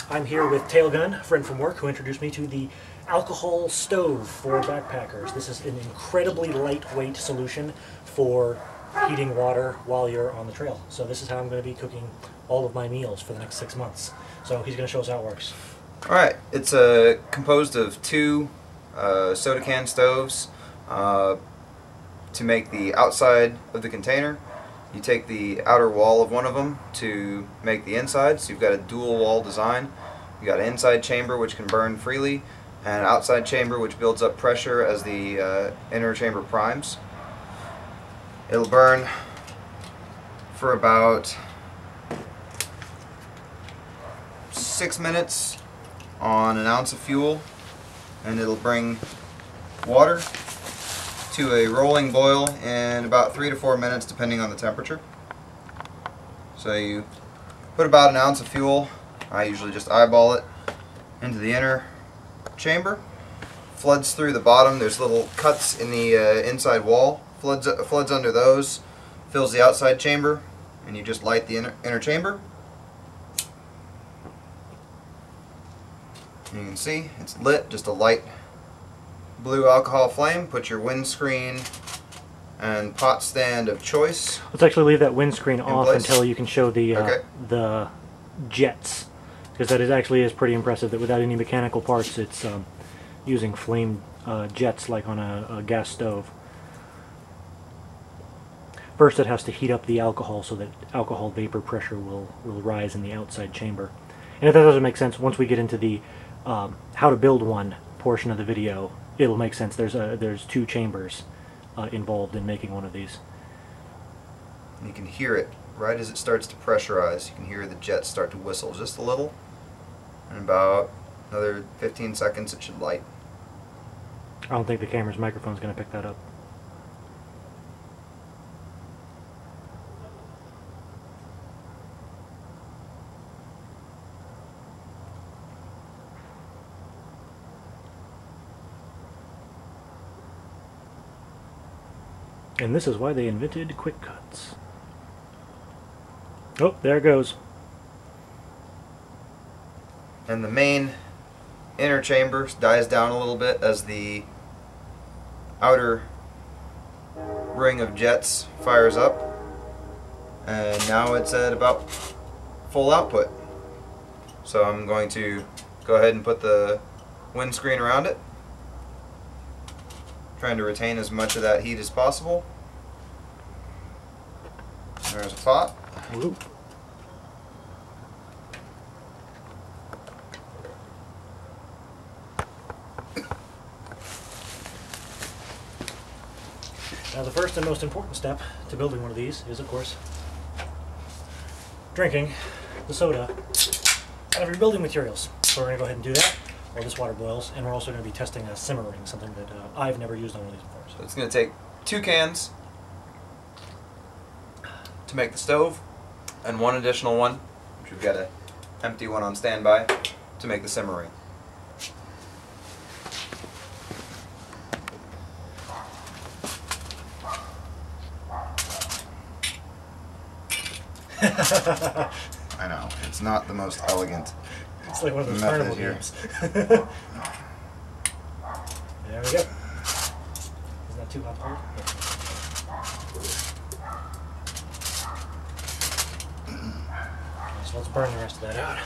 I'm here with Tailgun, a friend from work who introduced me to the alcohol stove for backpackers. This is an incredibly lightweight solution for heating water while you're on the trail. So this is how I'm going to be cooking all of my meals for the next 6 months. So he's going to show us how it works. Alright, it's composed of two soda can stoves to make the outside of the container. You take the outer wall of one of them to make the inside, so you've got a dual wall design. You've got an inside chamber which can burn freely, and an outside chamber which builds up pressure as the inner chamber primes. It'll burn for about 6 minutes on an ounce of fuel, and it'll bring water to a rolling boil in about 3 to 4 minutes depending on the temperature. So you put about an ounce of fuel, I usually just eyeball it, into the inner chamber. Floods through the bottom. There's little cuts in the inside wall. Floods under those, fills the outside chamber, and you just light the inner chamber. And you can see it's lit, just a light blue alcohol flame. Put your windscreen and pot stand of choice. Let's actually leave that windscreen off until you can show the Okay. the jets, because that actually is pretty impressive that without any mechanical parts it's using flame jets like on a gas stove. First it has to heat up the alcohol so that alcohol vapor pressure will rise in the outside chamber. And if that doesn't make sense, once we get into the how to build one portion of the video, it'll make sense. There's two chambers involved in making one of these. You can hear it right as it starts to pressurize. You can hear the jets start to whistle just a little. In about another 15 seconds it should light. I don't think the camera's microphone's going to pick that up. And this is why they invented quick cuts. Oh, there it goes. And the main inner chamber dies down a little bit as the outer ring of jets fires up. And now it's at about full output. So I'm going to go ahead and put the windscreen around it, trying to retain as much of that heat as possible. There's a pot. Ooh. Now the first and most important step to building one of these is, of course, drinking the soda out of your building materials. So we're going to go ahead and do that while this water boils, and we're also going to be testing a simmering, something that I've never used on one of these before. So it's going to take 2 cans to make the stove, and 1 additional one, which we've got an empty one on standby, to make the simmering. I know, it's not the most elegant. It's like one of those carnival games. There we go. Isn't that too hot for you? So let's burn the rest of that out.